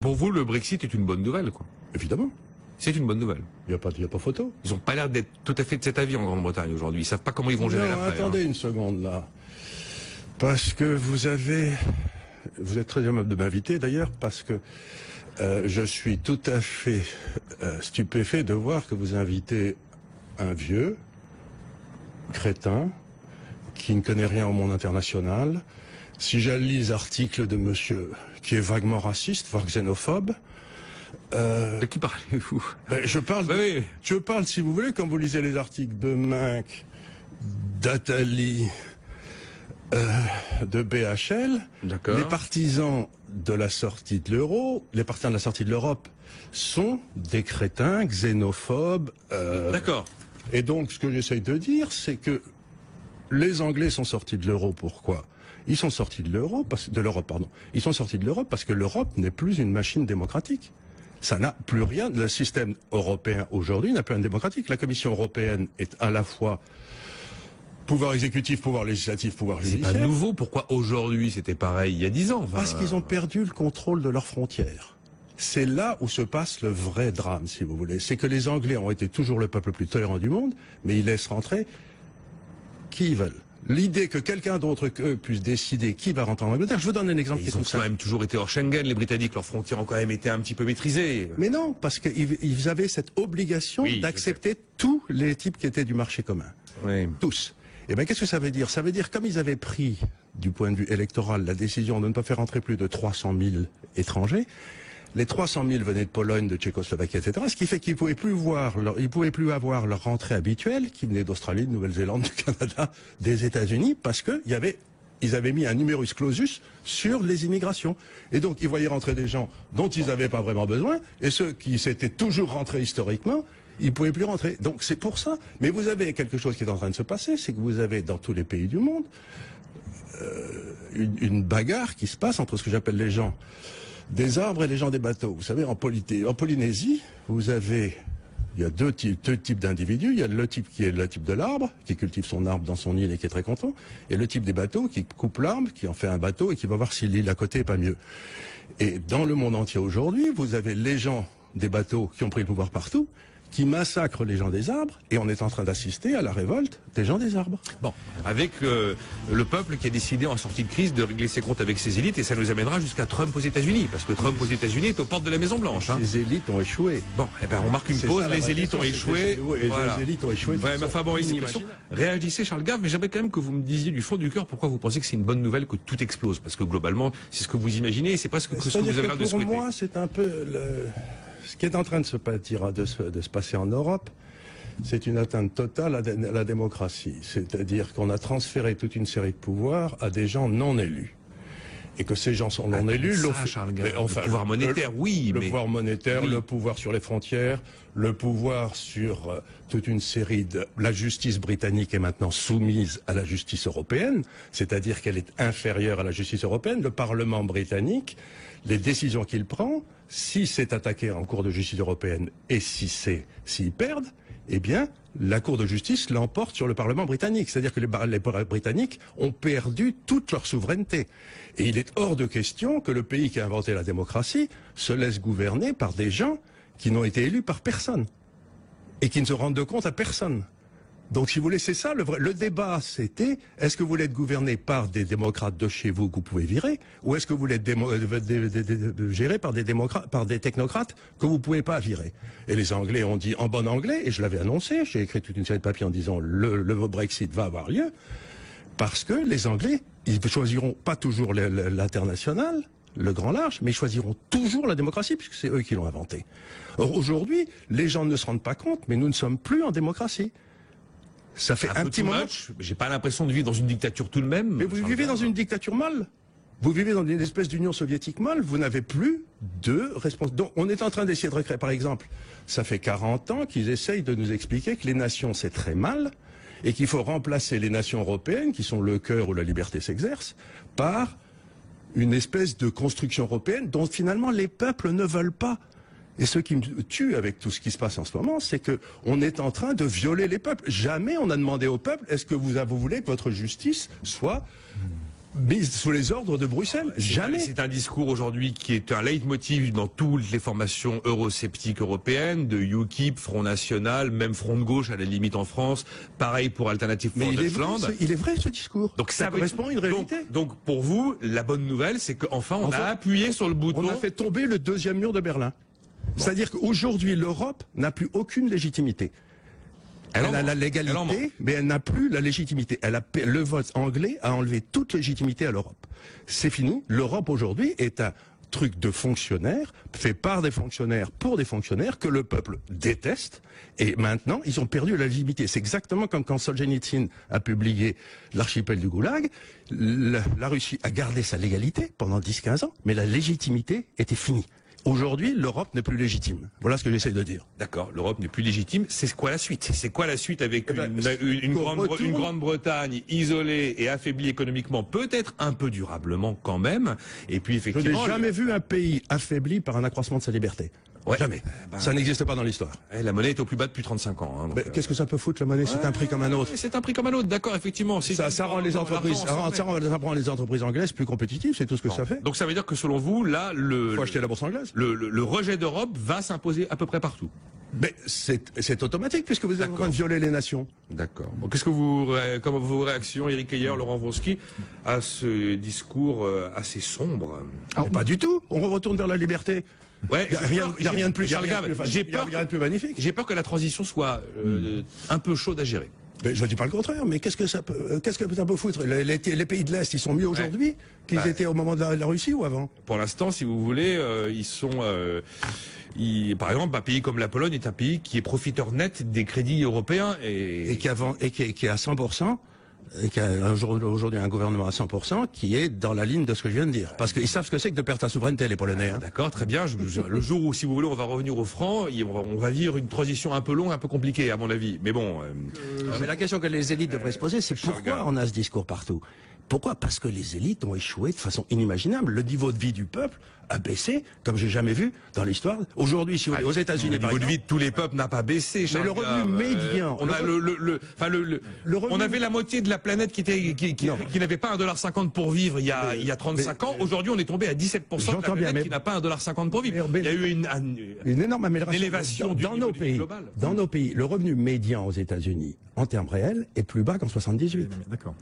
Pour vous, le Brexit est une bonne nouvelle, quoi. Évidemment. C'est une bonne nouvelle. Il n'y a pas photo. Ils n'ont pas l'air d'être tout à fait de cet avis en Grande-Bretagne aujourd'hui. Ils savent pas comment ils vont gérer l'après. Attendez une seconde là. Parce que vous êtes très aimable de m'inviter d'ailleurs, parce que je suis tout à fait stupéfait de voir que vous invitez un vieux crétin qui ne connaît rien au monde international. Si j'allie les articles de monsieur qui est vaguement raciste, voire xénophobe, de qui parlez-vous? Je parle, si vous voulez, quand vous lisez les articles de Minck, d'Attali, de BHL, les partisans de la sortie de l'euro, les partisans de la sortie de l'Europe sont des crétins, xénophobes. D'accord. Et donc, ce que j'essaye de dire, c'est que les Anglais sont sortis de l'euro. Pourquoi? Ils sont sortis de l'Europe, pardon. Ils sont sortis de l'Europe parce que l'Europe n'est plus une machine démocratique. Ça n'a plus rien. Le système européen aujourd'hui n'a plus rien de démocratique. La Commission européenne est à la fois pouvoir exécutif, pouvoir législatif, pouvoir judiciaire. C'est pas nouveau. Pourquoi aujourd'hui c'était pareil il y a 10 ans? Parce qu'ils ont perdu le contrôle de leurs frontières. C'est là où se passe le vrai drame, si vous voulez. C'est que les Anglais ont été toujours le peuple le plus tolérant du monde, mais ils laissent rentrer qui ils veulent. L'idée que quelqu'un d'autre qu'eux puisse décider qui va rentrer en Angleterre, je vous donne un exemple qui est tout simple. Ils ont quand même toujours été hors Schengen, les Britanniques, leurs frontières ont quand même été un petit peu maîtrisées. Mais non, parce qu'ils avaient cette obligation d'accepter tous les types qui étaient du marché commun. Oui. Tous. Et bien qu'est-ce que ça veut dire? Ça veut dire, comme ils avaient pris, du point de vue électoral, la décision de ne pas faire entrer plus de 300 000 étrangers, les 300 000 venaient de Pologne, de Tchécoslovaquie, etc. Ce qui fait qu'ils pouvaient plus avoir leur rentrée habituelle, qui venait d'Australie, de Nouvelle-Zélande, du Canada, des États-Unis, parce que ils avaient mis un numerus clausus sur les immigrations. Et donc, ils voyaient rentrer des gens dont ils n'avaient pas vraiment besoin, et ceux qui s'étaient toujours rentrés historiquement, ils ne pouvaient plus rentrer. Donc, c'est pour ça. Mais vous avez quelque chose qui est en train de se passer, c'est que vous avez, dans tous les pays du monde, une bagarre qui se passe entre ce que j'appelle les gens des arbres et les gens des bateaux. Vous savez, en Polynésie, il y a deux types d'individus. Il y a le type qui est le type de l'arbre, qui cultive son arbre dans son île et qui est très content, et le type des bateaux qui coupe l'arbre, qui en fait un bateau et qui va voir si l'île à côté est pas mieux. Et dans le monde entier aujourd'hui, vous avez les gens des bateaux qui ont pris le pouvoir partout, qui massacrent les gens des arbres, et on est en train d'assister à la révolte des gens des arbres. Bon, avec le peuple qui a décidé en sortie de crise de régler ses comptes avec ses élites, et ça nous amènera jusqu'à Trump aux États-Unis, parce que Trump aux États-Unis est aux portes de la Maison Blanche. Les élites ont échoué. Bon, eh ben on marque une pause. Les élites ont échoué. Voilà. Les élites ont échoué. Ouais, ma femme, réagissez, Charles Gave, mais j'aimerais quand même que vous me disiez du fond du cœur pourquoi vous pensez que c'est une bonne nouvelle que tout explose, parce que globalement, c'est ce que vous imaginez, et c'est presque ce que vous avez l'air de souhaiter. Pour moi, c'est un peu ce qui est en train de se passer en Europe. C'est une atteinte totale à la démocratie. C'est-à-dire qu'on a transféré toute une série de pouvoirs à des gens non élus. Et que ces gens sont non élus. Le pouvoir monétaire, le pouvoir monétaire, le pouvoir sur les frontières, le pouvoir sur toute une série de... La justice britannique est maintenant soumise à la justice européenne, c'est-à-dire qu'elle est inférieure à la justice européenne. Le Parlement britannique, les décisions qu'il prend, si c'est attaqué en cour de justice européenne et s'ils perdent, eh bien, la Cour de justice l'emporte sur le Parlement britannique. C'est-à-dire que les Britanniques ont perdu toute leur souveraineté. Et il est hors de question que le pays qui a inventé la démocratie se laisse gouverner par des gens qui n'ont été élus par personne. Et qui ne se rendent compte à personne. Donc, si vous voulez, c'est ça le débat, c'était, est-ce que vous voulez être gouverné par des démocrates de chez vous que vous pouvez virer, ou est-ce que vous voulez être géré par des technocrates que vous pouvez pas virer? Et les Anglais ont dit en bon anglais, et je l'avais annoncé, j'ai écrit toute une série de papiers en disant le Brexit va avoir lieu, parce que les Anglais, ils choisiront pas toujours l'international, le grand large, mais ils choisiront toujours la démocratie, puisque c'est eux qui l'ont inventé. Or, aujourd'hui, les gens ne se rendent pas compte, mais nous ne sommes plus en démocratie. Ça fait un petit moment. J'ai pas l'impression de vivre dans une dictature tout de même. Mais vous vivez dans une dictature mâle. Vous vivez dans une espèce d'union soviétique mâle. Vous n'avez plus de responsabilité. Donc, on est en train d'essayer de recréer, par exemple, ça fait 40 ans qu'ils essayent de nous expliquer que les nations, c'est très mal, et qu'il faut remplacer les nations européennes, qui sont le cœur où la liberté s'exerce, par une espèce de construction européenne dont finalement les peuples ne veulent pas. Et ce qui me tue avec tout ce qui se passe en ce moment, c'est que on est en train de violer les peuples. Jamais on a demandé au peuple, est-ce que vous voulez que votre justice soit mise sous les ordres de Bruxelles. Jamais. C'est un discours aujourd'hui qui est un leitmotiv dans toutes les formations eurosceptiques européennes, de UKIP, Front National, même Front de gauche à la limite en France, pareil pour Alternative for Deutschland. Il est vrai ce discours. Donc ça correspond à une réalité. Donc pour vous, la bonne nouvelle, c'est qu'enfin on a appuyé sur le bouton. On a fait tomber le deuxième mur de Berlin. Bon. C'est-à-dire qu'aujourd'hui, l'Europe n'a plus aucune légitimité. Elle a la légalité, mais elle n'a plus la légitimité. Le vote anglais a enlevé toute légitimité à l'Europe. C'est fini. L'Europe aujourd'hui est un truc de fonctionnaires, fait par des fonctionnaires pour des fonctionnaires que le peuple déteste. Et maintenant, ils ont perdu la légitimité. C'est exactement comme quand Solzhenitsyn a publié l'archipel du Goulag. La Russie a gardé sa légalité pendant 10-15 ans, mais la légitimité était finie. Aujourd'hui, l'Europe n'est plus légitime. Voilà ce que j'essaie de dire. D'accord, l'Europe n'est plus légitime. C'est quoi la suite? C'est quoi la suite avec une Grande-Bretagne isolée et affaiblie économiquement, peut-être un peu durablement quand même. Et puis effectivement, je n'ai jamais vu un pays affaibli par un accroissement de sa liberté. Ouais. Jamais. Ça n'existe pas dans l'histoire. La monnaie est au plus bas depuis 35 ans. Hein, qu'est-ce que ça peut foutre, la monnaie? C'est un prix comme un autre. C'est un prix comme un autre, d'accord, effectivement. Ça rend les entreprises, ça rend les entreprises anglaises plus compétitives, c'est tout ce que ça fait. Donc ça veut dire que selon vous, là, faut acheter la bourse anglaise. Le rejet d'Europe va s'imposer à peu près partout. Mais c'est automatique puisque vous êtes en train de violer les nations. D'accord. Bon, qu'est-ce que comment vos réactions, Éric Heyer, Laurent Wronski, à ce discours assez sombre? Pas du tout. On retourne vers la liberté. Ouais, il y a rien de plus. J'ai peur plus magnifique. J'ai peur que la transition soit un peu chaude à gérer. Mais je ne dis pas le contraire, mais qu'est-ce que ça peut foutre? Les pays de l'Est, ils sont mieux aujourd'hui qu'ils étaient au moment de la Russie ou avant? Pour l'instant, si vous voulez, ils sont... par exemple, un pays comme la Pologne est un pays qui est profiteur net des crédits européens. Et qui est à 100%. Et qui a aujourd'hui un gouvernement à 100% qui est dans la ligne de ce que je viens de dire. Parce qu'ils savent ce que c'est que de perdre ta souveraineté, les Polonais. Hein. D'accord, très bien. Le jour où, si vous voulez, on va revenir au franc, on va vivre une transition un peu longue, un peu compliquée, à mon avis. Mais bon... Mais la question que les élites devraient se poser, c'est pourquoi on a ce discours partout? Pourquoi? Parce que les élites ont échoué de façon inimaginable. Le niveau de vie du peuple a baissé, comme j'ai jamais vu dans l'histoire. Aujourd'hui, si vous allez aux États-Unis, le niveau de vie de tous les peuples n'a pas baissé. Mais le revenu médian, on avait la moitié de la planète qui n'avait pas 1,50 $ pour vivre il y a 35 ans. Aujourd'hui, on est tombé à 17% de la planète qui n'a pas 1,50 $ pour vivre. Il y a eu une énorme amélioration élévation dans nos pays. Dans nos pays, le revenu médian aux États-Unis, en termes réels, est plus bas qu'en 78. D'accord.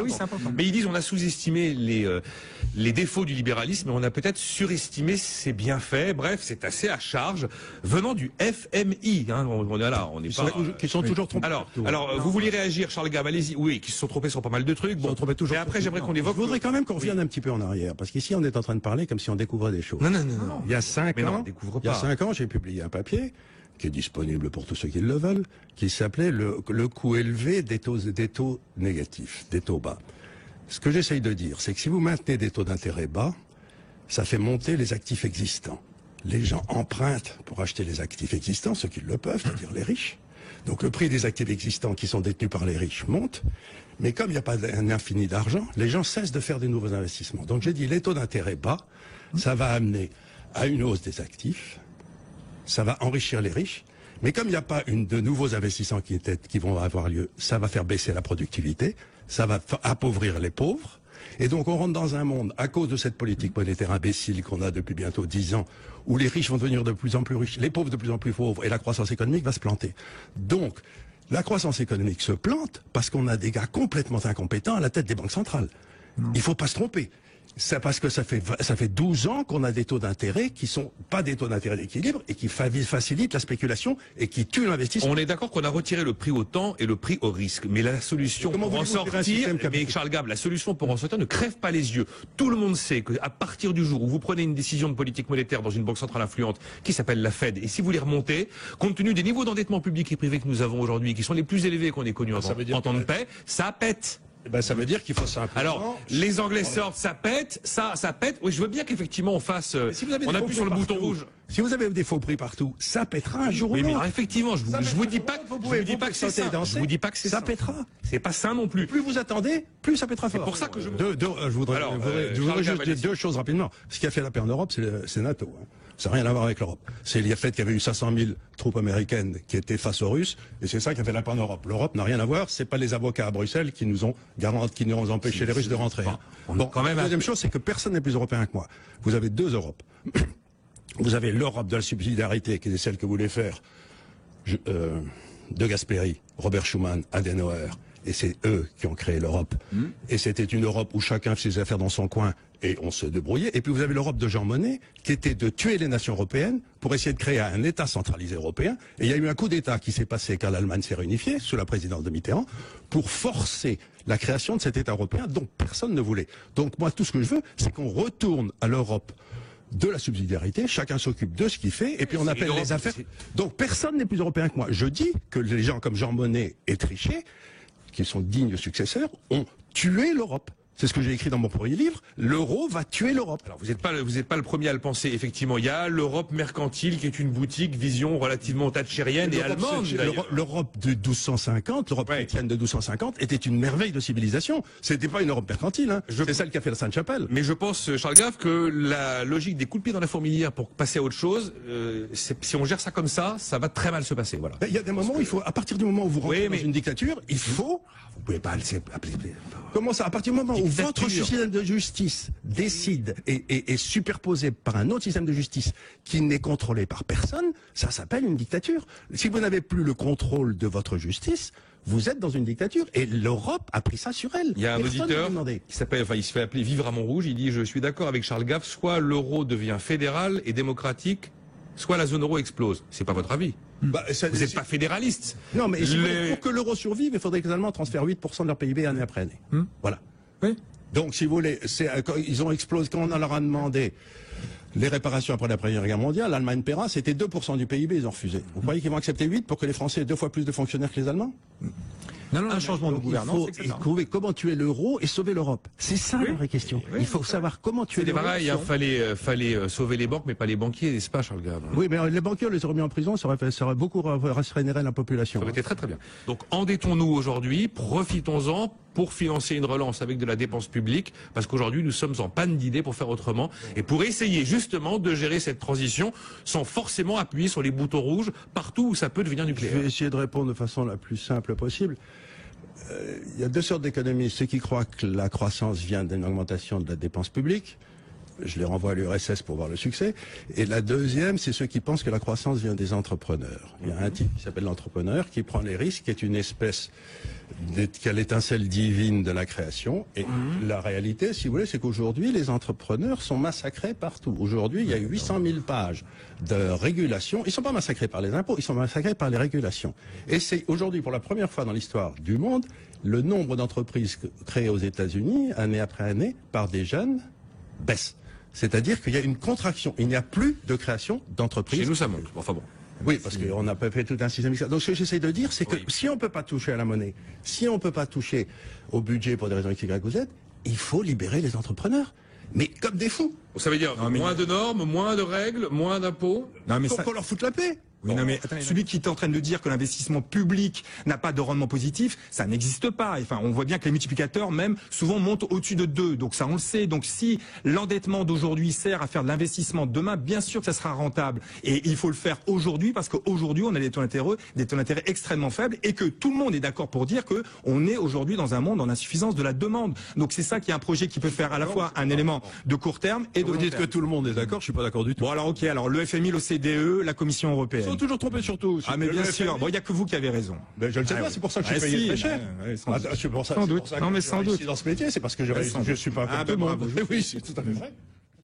Oui, c'est important. Mais ils disent on a sous-estimé les défauts du libéralisme et on a peut-être surestimé ses bienfaits. Bref, c'est assez à charge venant du FMI. Hein, on est là, on n'est pas. Qui sont toujours trompés. Alors, vous vouliez réagir, Charles Gave, allez-y. Oui, qui se sont trompés sur pas mal de trucs. Bon, toujours. Et après, j'aimerais qu'on évoque. Je voudrais quand même qu'on revienne un petit peu en arrière, parce qu'ici, on est en train de parler comme si on découvrait des choses. Non. Il y a 5 ans, j'ai publié un papier qui est disponible pour tous ceux qui le veulent, qui s'appelait le coût élevé des taux négatifs, des taux bas. Ce que j'essaye de dire, c'est que si vous maintenez des taux d'intérêt bas, ça fait monter les actifs existants. Les gens empruntent pour acheter les actifs existants, ceux qui le peuvent, c'est-à-dire les riches. Donc le prix des actifs existants qui sont détenus par les riches monte, mais comme il n'y a pas un infini d'argent, les gens cessent de faire des nouveaux investissements. Donc j'ai dit les taux d'intérêt bas, ça va amener à une hausse des actifs, ça va enrichir les riches, mais comme il n'y a pas de nouveaux investissements qui vont avoir lieu, ça va faire baisser la productivité, ça va appauvrir les pauvres, et donc on rentre dans un monde, à cause de cette politique monétaire imbécile qu'on a depuis bientôt 10 ans, où les riches vont devenir de plus en plus riches, les pauvres de plus en plus pauvres, et la croissance économique va se planter. Donc, la croissance économique se plante parce qu'on a des gars complètement incompétents à la tête des banques centrales. Il ne faut pas se tromper. C'est parce que ça fait 12 ans qu'on a des taux d'intérêt qui sont pas des taux d'intérêt d'équilibre et qui facilitent la spéculation et qui tuent l'investissement. On est d'accord qu'on a retiré le prix au temps et le prix au risque. Mais la solution pour en sortir, mais Charles Gave, la solution pour en sortir ne crève pas les yeux. Tout le monde sait qu'à partir du jour où vous prenez une décision de politique monétaire dans une banque centrale influente qui s'appelle la Fed, et si vous les remontez, compte tenu des niveaux d'endettement public et privé que nous avons aujourd'hui, qui sont les plus élevés qu'on ait connus en temps de paix, ça pète. Ça veut dire qu'il faut simplement... Alors, les Anglais sortent, ça pète, ça pète. Oui, je veux bien qu'effectivement on fasse... on appuie sur le bouton rouge. Si vous avez des faux prix partout, ça pètera un jour ou l'autre. Mais effectivement, je vous dis pas que c'est ça. Je vous dis pas que c'est ça. Ça pètera. C'est pas ça non plus. Plus vous attendez, plus ça pètera fort. C'est pour ça que je voudrais juste dire 2 choses rapidement. Ce qui a fait la paix en Europe, c'est NATO. Ça n'a rien à voir avec l'Europe. C'est le fait qu'il y avait eu 500 000 troupes américaines qui étaient face aux Russes, et c'est ça qui a fait la paix en Europe. L'Europe n'a rien à voir, c'est pas les avocats à Bruxelles qui nous ont empêché les Russes de rentrer. Bon, quand même. La deuxième chose, c'est que personne n'est plus européen que moi. Vous avez deux Europes. Vous avez l'Europe de la subsidiarité, qui est celle que voulait faire De Gasperi, Robert Schuman, Adenauer, et c'est eux qui ont créé l'Europe. Et c'était une Europe où chacun faisait ses affaires dans son coin et on se débrouillait. Et puis vous avez l'Europe de Jean Monnet, qui était de tuer les nations européennes pour essayer de créer un État centralisé européen. Et il y a eu un coup d'État qui s'est passé quand l'Allemagne s'est réunifiée, sous la présidence de Mitterrand, pour forcer la création de cet État européen dont personne ne voulait. Donc moi, tout ce que je veux, c'est qu'on retourne à l'Europe de la subsidiarité, chacun s'occupe de ce qu'il fait, et puis on appelle les affaires. Donc personne n'est plus européen que moi. Je dis que les gens comme Jean Monnet et Trichet, qui sont dignes successeurs, ont tué l'Europe. C'est ce que j'ai écrit dans mon premier livre. L'euro va tuer l'Europe. Alors vous n'êtes pas le premier à le penser. Effectivement, il y a l'Europe mercantile qui est une boutique vision relativement thatchérienne et allemande. L'Europe de 1250, l'Europe chrétienne de 1250 était une merveille de civilisation. C'était pas une Europe mercantile. Hein. C'est celle qui a fait la Sainte-Chapelle. Mais je pense, Charles Gave, que la logique des coups de pied dans la fourmilière pour passer à autre chose, si on gère ça comme ça va très mal se passer. Voilà. Il y a des moments où il faut, à partir du moment où vous rentrez dans une dictature, il faut. Vous pouvez pas appeler. Comment ça? À partir du moment où votre système de justice décide et est superposé par un autre système de justice qui n'est contrôlé par personne, ça s'appelle une dictature. Si vous n'avez plus le contrôle de votre justice, vous êtes dans une dictature. Et l'Europe a pris ça sur elle. Il y a un auditeur qui s'appelle, il se fait appeler Vivre à Montrouge. Il dit: je suis d'accord avec Charles Gave, soit l'euro devient fédéral et démocratique, soit la zone euro explose. C'est pas votre avis. Vous n'êtes pas fédéraliste. Non, mais pour que l'euro survive, il faudrait que les Allemands transfèrent 8% de leur PIB année après année. Voilà. Oui. Donc, si vous voulez, ils ont explosé. Quand on leur a demandé les réparations après la Première Guerre mondiale, l'Allemagne paiera, c'était 2% du PIB, ils ont refusé. Vous croyez qu'ils vont accepter 8 pour que les Français aient 2 fois plus de fonctionnaires que les Allemands? Non, un changement de gouvernance. Il faut trouver comment tuer l'euro et sauver l'Europe. C'est ça la vraie question. Il faut savoir comment tuer l'euro. C'est pareil, fallait sauver les banques, mais pas les banquiers, n'est-ce pas, Charles Gave? Oui, mais les banquiers, on les aurait mis en prison, ça aurait beaucoup restreigné la population. Ça aurait été très très bien. Donc endettons-nous aujourd'hui, profitons-en pour financer une relance avec de la dépense publique, parce qu'aujourd'hui nous sommes en panne d'idées pour faire autrement et pour essayer justement de gérer cette transition sans forcément appuyer sur les boutons rouges partout où ça peut devenir nucléaire. Je vais essayer de répondre de façon la plus simple possible. Il y a deux sortes d'économistes, ceux qui croient que la croissance vient d'une augmentation de la dépense publique. Je les renvoie à l'URSS pour voir le succès. Et la deuxième, c'est ceux qui pensent que la croissance vient des entrepreneurs. Il y a un type qui s'appelle l'entrepreneur, qui prend les risques, qui est une espèce qui a l'étincelle divine de la création. Et la réalité, si vous voulez, c'est qu'aujourd'hui, les entrepreneurs sont massacrés partout. Aujourd'hui, il y a 800 000 pages de régulation. Ils ne sont pas massacrés par les impôts, ils sont massacrés par les régulations. Et c'est aujourd'hui, pour la première fois dans l'histoire du monde, le nombre d'entreprises créées aux États-Unis, année après année, par des jeunes, baisse. C'est-à-dire qu'il y a une contraction. Il n'y a plus de création d'entreprises. Chez nous, ça monte. Enfin bon. Oui, parce qu'on n'a pas fait tout un système. Donc ce que j'essaie de dire, c'est que si on ne peut pas toucher à la monnaie, si on ne peut pas toucher au budget pour des raisons X, Y ou Z, il faut libérer les entrepreneurs. Mais comme des fous. Ça veut dire moins de normes, moins de règles, moins d'impôts. Faut qu'on leur foute la paix. Oui, non, mais celui qui est en train de dire que l'investissement public n'a pas de rendement positif, ça n'existe pas. Enfin, on voit bien que les multiplicateurs, même, souvent montent au-dessus de 2. Donc ça, on le sait. Donc si l'endettement d'aujourd'hui sert à faire de l'investissement demain, bien sûr que ça sera rentable. Et il faut le faire aujourd'hui parce qu'aujourd'hui, on a des taux d'intérêt extrêmement faibles et que tout le monde est d'accord pour dire que on est aujourd'hui dans un monde en insuffisance de la demande. Donc c'est ça qui est un projet qui peut faire à la fois un élément de court terme et de long terme. Vous dites que tout le monde est d'accord, je suis pas d'accord du tout. Bon alors ok, alors le FMI, l'OCDE, la Commission européenne. Toujours trompé sur tout. Ah mais bien sûr, bon il y a que vous qui avez raison. Mais je ne sais pas, c'est pour ça que je suis payé très cher. Sans doute. Non mais sans doute. Dans ce métier, c'est parce que je suis pas comme tout le monde. Oui, c'est tout à fait vrai.